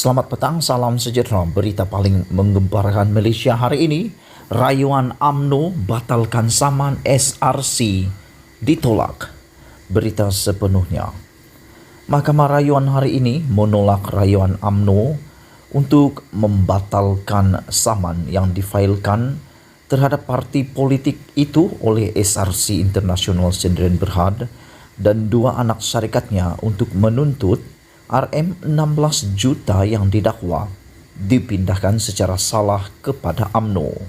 Selamat petang, salam sejahtera. Berita paling menggemparkan Malaysia hari ini, rayuan UMNO batalkan saman SRC ditolak. Berita sepenuhnya. Mahkamah Rayuan hari ini menolak rayuan UMNO untuk membatalkan saman yang difailkan terhadap parti politik itu oleh SRC International Sdn Bhd dan dua anak syarikatnya untuk menuntut RM16 juta yang didakwa dipindahkan secara salah kepada UMNO.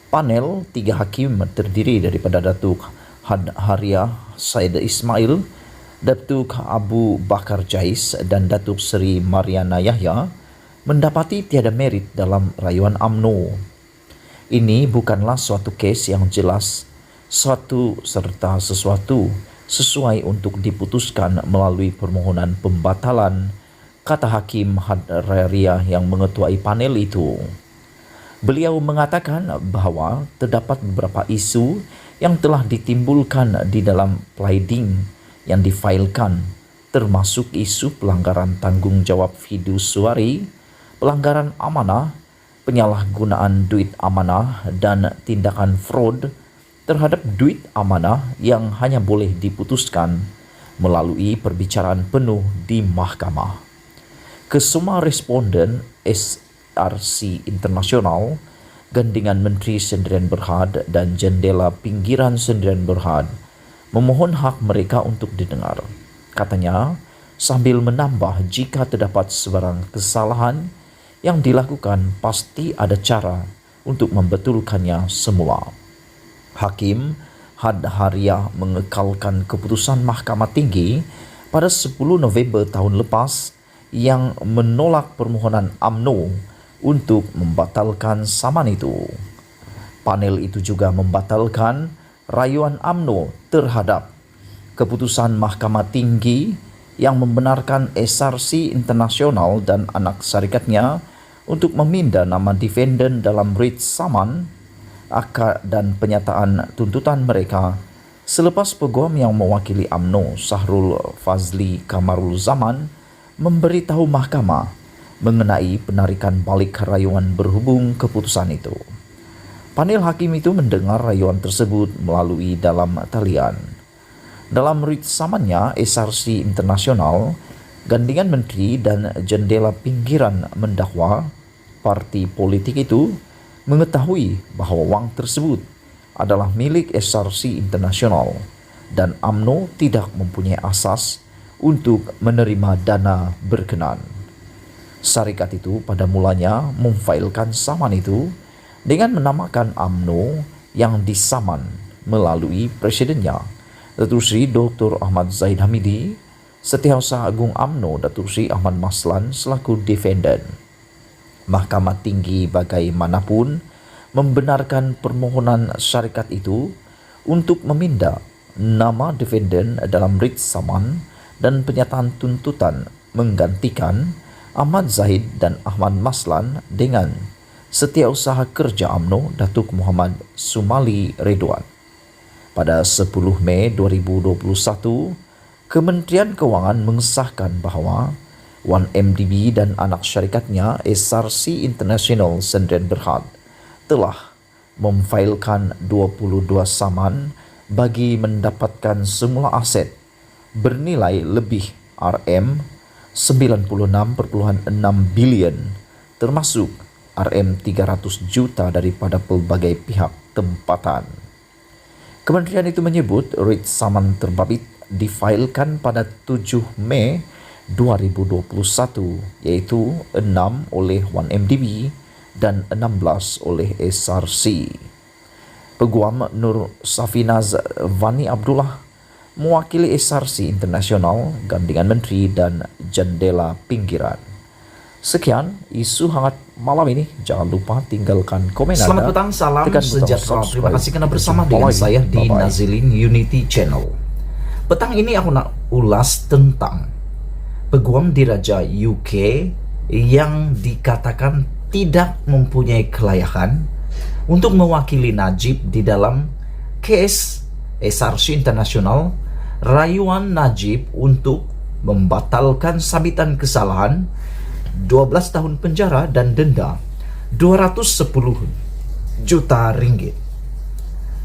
Panel 3 hakim terdiri daripada Datuk Had Haria Said Ismail, Datuk Abu Bakar Jais dan Datuk Seri Mariana Yahya mendapati tiada merit dalam rayuan UMNO. Ini bukanlah suatu kes yang jelas, suatu serta sesuatu sesuai untuk diputuskan melalui permohonan pembatalan, kata Hakim Had Haria yang mengetuai panel itu. Beliau mengatakan bahawa terdapat beberapa isu yang telah ditimbulkan di dalam pleading yang difailkan, termasuk isu pelanggaran tanggungjawab fidusiari, pelanggaran amanah, penyalahgunaan duit amanah dan tindakan fraud terhadap duit amanah yang hanya boleh diputuskan melalui perbicaraan penuh di mahkamah. Kesemua responden SRC Internasional, Gandingan Menteri Sdn Bhd dan Jendela Pinggiran Sdn Bhd memohon hak mereka untuk didengar. Katanya, sambil menambah jika terdapat sebarang kesalahan yang dilakukan pasti ada cara untuk membetulkannya semula. Hakim Had Haria mengekalkan keputusan Mahkamah Tinggi pada 10 November tahun lepas yang menolak permohonan UMNO untuk membatalkan saman itu. Panel itu juga membatalkan rayuan UMNO terhadap keputusan Mahkamah Tinggi yang membenarkan SRC Internasional dan anak syarikatnya untuk meminda nama defendant dalam writ saman akad dan penyataan tuntutan mereka selepas peguam yang mewakili UMNO Sahrul Fazli Kamarul Zaman memberitahu mahkamah mengenai penarikan balik rayuan berhubung keputusan itu. Panel hakim itu mendengar rayuan tersebut melalui dalam talian. Dalam writ samannya, SRC Internasional, Gandingan Menteri dan Jendela Pinggiran mendakwa parti politik itu mengetahui bahawa wang tersebut adalah milik SRC Internasional dan UMNO tidak mempunyai asas untuk menerima dana berkenan. Syarikat itu pada mulanya memfailkan saman itu dengan menamakan UMNO yang disaman melalui presidennya, Datuk Seri Dr. Ahmad Zahid Hamidi, Setiausaha Agung UMNO Datuk Seri Ahmad Maslan selaku defendant. Mahkamah Tinggi bagaimanapun membenarkan permohonan syarikat itu untuk meminda nama defendant dalam writ saman dan penyataan tuntutan menggantikan Ahmad Zahid dan Ahmad Maslan dengan Setiausaha Kerja UMNO Datuk Muhammad Sumali Redwan. Pada 10 Mei 2021, Kementerian Kewangan mengesahkan bahawa 1MDB dan anak syarikatnya SRC International Sdn Bhd telah memfailkan 22 saman bagi mendapatkan semula aset bernilai lebih RM 96.6 bilion termasuk RM 300 juta daripada pelbagai pihak tempatan. Kementerian itu menyebut writ saman terbabit difailkan pada 7 Mei 2021 iaitu 6 oleh 1MDB dan 16 oleh SRC. Peguam Nur Safinaz Vani Abdullah mewakili SRC Internasional, Gandingan Menteri dan Jendela Pinggiran. Sekian isu hangat malam ini. Jangan lupa tinggalkan komen Anda. Selamat petang, salam Tekan butang sejahtera. subscribe. Terima kasih kerana bersama Jumpa dengan lagi. saya di Bye-bye. Nazilin Unity Channel. Petang ini aku nak ulas tentang peguam diraja UK yang dikatakan tidak mempunyai kelayakan untuk mewakili Najib di dalam kes SRC Internasional, rayuan Najib untuk membatalkan sabitan kesalahan 12 tahun penjara dan denda 210 juta ringgit.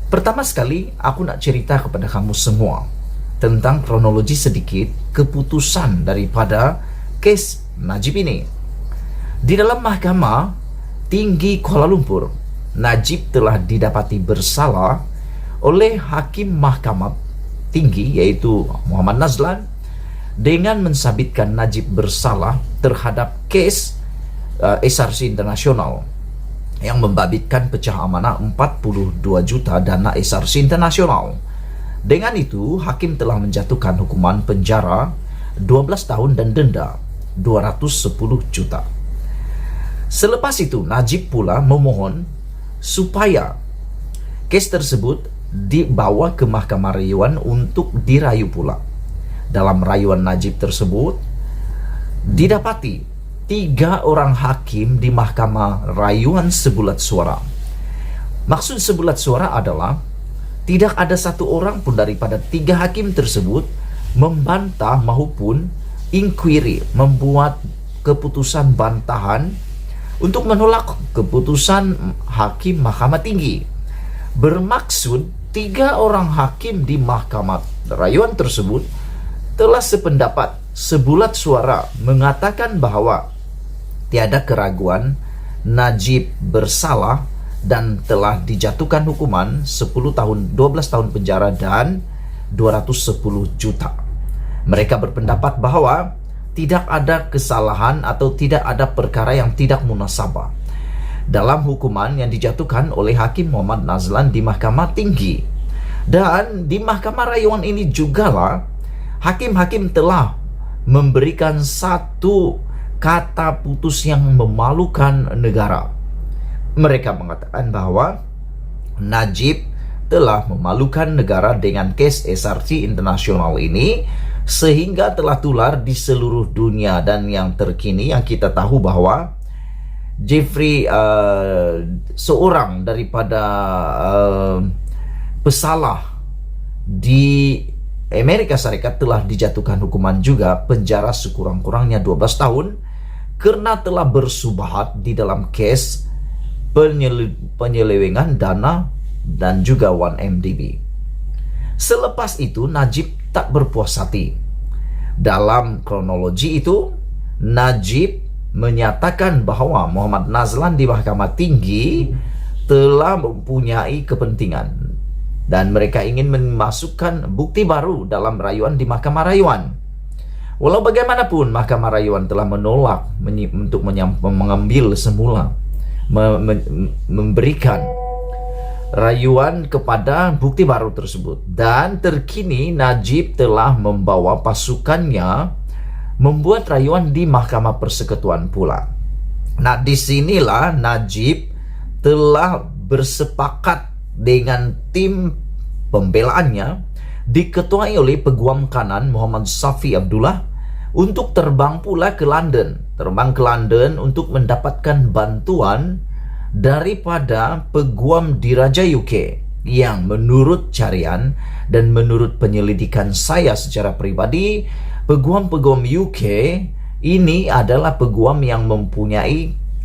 Pertama sekali, aku nak cerita kepada kamu semua tentang kronologi sedikit keputusan daripada kes Najib ini. Di dalam Mahkamah Tinggi Kuala Lumpur, Najib telah didapati bersalah oleh Hakim Mahkamah Tinggi yaitu Muhammad Nazlan dengan mensabitkan Najib bersalah terhadap kes SRC Internasional yang membabitkan pecah amanah 42 juta dana SRC Internasional. Dengan itu, hakim telah menjatuhkan hukuman penjara 12 tahun dan denda 210 juta. Selepas itu, Najib pula memohon supaya kes tersebut dibawa ke Mahkamah Rayuan untuk dirayu pula. Dalam rayuan Najib tersebut, didapati 3 orang hakim di Mahkamah Rayuan sebulat suara. Maksud sebulat suara adalah tidak ada satu orang pun daripada 3 hakim tersebut membantah maupun inquiry, membuat keputusan bantahan untuk menolak keputusan hakim Mahkamah Tinggi. Bermaksud 3 orang hakim di Mahkamah Rayuan tersebut telah sependapat sebulat suara mengatakan bahwa tiada keraguan Najib bersalah dan telah dijatuhkan hukuman 12 tahun penjara dan 210 juta. Mereka berpendapat bahwa tidak ada kesalahan atau tidak ada perkara yang tidak munasabah dalam hukuman yang dijatuhkan oleh Hakim Muhammad Nazlan di Mahkamah Tinggi. Dan di Mahkamah Rayuan ini jugalah hakim-hakim telah memberikan satu kata putus yang memalukan negara. Mereka mengatakan bahwa Najib telah memalukan negara dengan kes SRC Internasional ini sehingga telah tular di seluruh dunia. Dan yang terkini yang kita tahu bahwa Jeffrey seorang daripada pesalah di Amerika Serikat telah dijatuhkan hukuman juga penjara sekurang-kurangnya 12 tahun karena telah bersubahat di dalam kes penyelewengan dana dan juga 1MDB. Selepas itu Najib tak berpuas hati. Dalam kronologi itu, Najib menyatakan bahwa Muhammad Nazlan di Mahkamah Tinggi telah mempunyai kepentingan dan mereka ingin memasukkan bukti baru dalam rayuan di Mahkamah Rayuan. Walau bagaimanapun, Mahkamah Rayuan telah menolak untuk mengambil semula memberikan rayuan kepada bukti baru tersebut. Dan terkini Najib telah membawa pasukannya membuat rayuan di Mahkamah Persekutuan pula. Nah, disinilah Najib telah bersepakat dengan tim pembelaannya diketuai oleh Peguam Kanan Muhammad Safi Abdullah untuk terbang pula ke London. Terbang ke London untuk mendapatkan bantuan daripada Peguam Diraja UK yang menurut carian dan menurut penyelidikan saya secara pribadi, peguam-peguam UK ini adalah peguam yang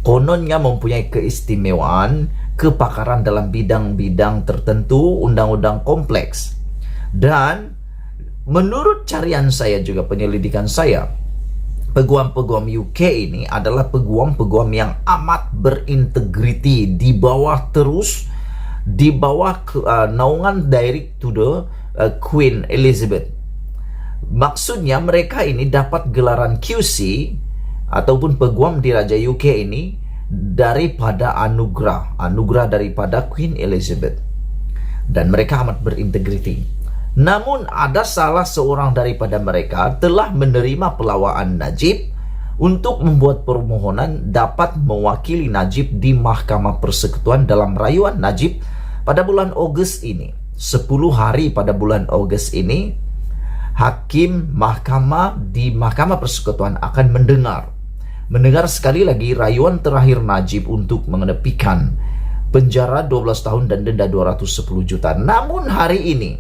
kononnya mempunyai keistimewaan, kepakaran dalam bidang-bidang tertentu, undang-undang kompleks. Dan menurut carian saya juga penyelidikan saya, peguam-peguam UK ini adalah peguam-peguam yang amat berintegriti di bawah naungan direct to the Queen Elizabeth. Maksudnya mereka ini dapat gelaran QC ataupun peguam diraja UK ini daripada anugerah daripada Queen Elizabeth, dan mereka amat berintegriti. Namun ada salah seorang daripada mereka telah menerima pelawaan Najib untuk membuat permohonan dapat mewakili Najib di Mahkamah Persekutuan dalam rayuan Najib pada bulan Ogos ini. 10 hari pada bulan Ogos ini, hakim mahkamah di Mahkamah Persekutuan akan mendengar sekali lagi rayuan terakhir Najib untuk mengenepikan penjara 12 tahun dan denda 210 juta. Namun hari ini,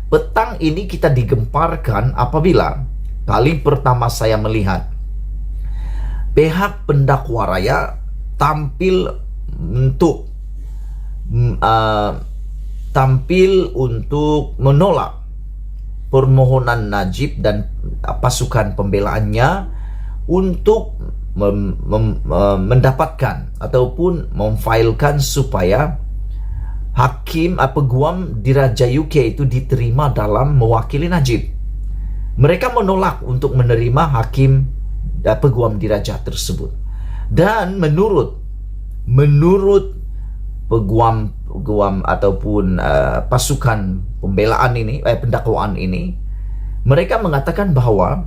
petang ini kita digemparkan apabila kali pertama saya melihat pihak pendakwa raya tampil menolak permohonan Najib dan pasukan pembelaannya untuk mendapatkan ataupun memfailkan supaya peguam diraja UK itu diterima dalam mewakili Najib. Mereka menolak untuk menerima peguam diraja tersebut. Dan menurut peguam ataupun pasukan pembelaan ini, pendakwaan ini, mereka mengatakan bahwa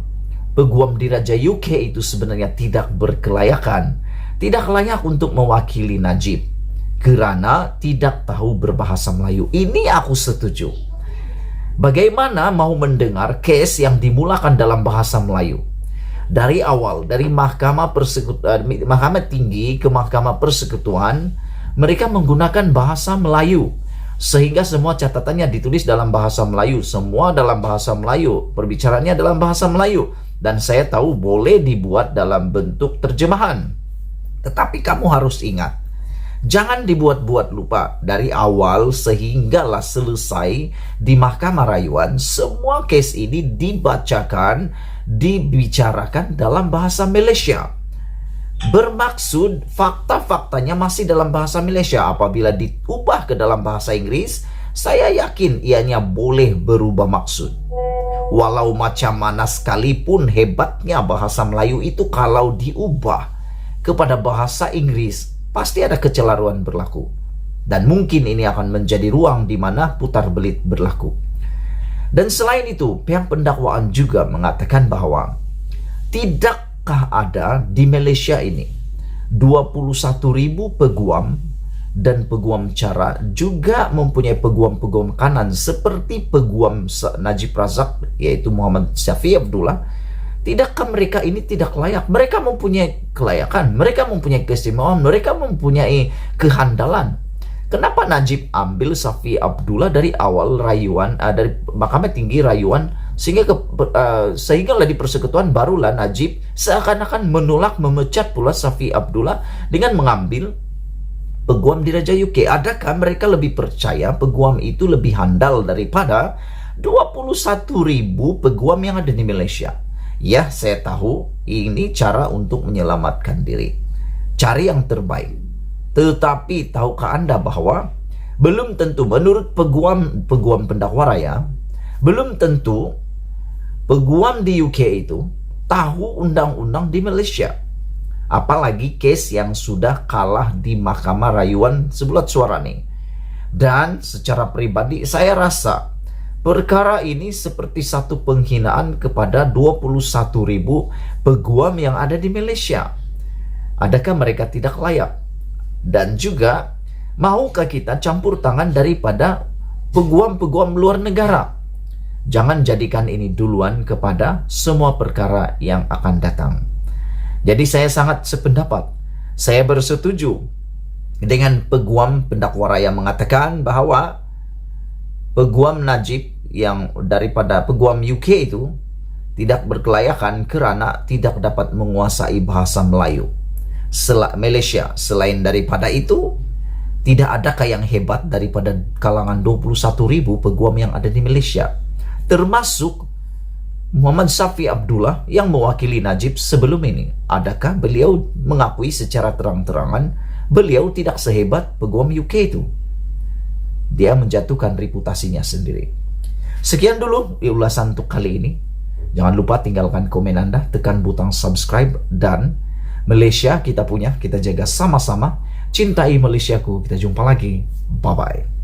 peguam diraja UK itu sebenarnya tidak berkelayakan, tidak layak untuk mewakili Najib karena tidak tahu berbahasa Melayu. Ini aku setuju. Bagaimana mau mendengar case yang dimulakan dalam bahasa Melayu? Dari awal, dari Mahkamah Tinggi ke Mahkamah Persekutuan, mereka menggunakan bahasa Melayu. Sehingga semua catatannya ditulis dalam bahasa Melayu. Semua dalam bahasa Melayu. Perbicaraannya dalam bahasa Melayu. Dan saya tahu boleh dibuat dalam bentuk terjemahan. Tetapi kamu harus ingat, jangan dibuat-buat lupa. Dari awal sehinggalah selesai di Mahkamah Rayuan, semua case ini dibicarakan dalam bahasa Malaysia. Bermaksud fakta-faktanya masih dalam bahasa Malaysia. Apabila diubah ke dalam bahasa Inggris, saya yakin ianya boleh berubah maksud. Walau macam mana sekalipun hebatnya bahasa Melayu itu, kalau diubah kepada bahasa Inggris, pasti ada kecelaruan berlaku. Dan mungkin ini akan menjadi ruang di mana putar belit berlaku. Dan selain itu, pihak pendakwaan juga mengatakan bahwa tidakkah ada di Malaysia ini 21.000 peguam dan peguam cara juga mempunyai peguam-peguam kanan seperti peguam Najib Razak, yaitu Muhammad Syafiee Abdullah. Tidakkah mereka ini tidak layak? Mereka mempunyai kelayakan, mereka mempunyai keistimewaan, mereka mempunyai kehandalan. Kenapa Najib ambil Syafiee Abdullah dari awal rayuan, dari Mahkamah Tinggi rayuan, sehingga di persekutuan barulah Najib seakan-akan menolak memecat pula Syafiee Abdullah dengan mengambil peguam diraja UK. Adakah mereka lebih percaya peguam itu lebih handal daripada 21.000 peguam yang ada di Malaysia? Ya, saya tahu ini cara untuk menyelamatkan diri, cari yang terbaik. Tetapi tahukah Anda bahwa belum tentu, menurut peguam pendakwa raya, belum tentu peguam di UK itu tahu undang-undang di Malaysia. Apalagi case yang sudah kalah di Mahkamah Rayuan sebulat suara nih. Dan secara pribadi saya rasa perkara ini seperti satu penghinaan kepada 21.000 peguam yang ada di Malaysia. Adakah mereka tidak layak? Dan juga, maukah kita campur tangan daripada peguam-peguam luar negara? Jangan jadikan ini duluan kepada semua perkara yang akan datang. Jadi saya sangat sependapat. Saya bersetuju dengan peguam pendakwa raya mengatakan bahwa peguam Najib yang daripada peguam UK itu tidak berkelayakan karena tidak dapat menguasai bahasa Melayu. Malaysia. Selain daripada itu, tidak adakah yang hebat daripada kalangan 21.000 peguam yang ada di Malaysia, termasuk Muhammad Syafiee Abdullah yang mewakili Najib sebelum ini. Adakah beliau mengakui secara terang-terangan beliau tidak sehebat peguam UK itu? Dia menjatuhkan reputasinya sendiri. Sekian dulu ulasan untuk kali ini. Jangan lupa tinggalkan komen Anda, tekan butang subscribe, dan Malaysia kita punya, kita jaga sama-sama. Cintai Malaysiaku. Kita jumpa lagi. Bye-bye.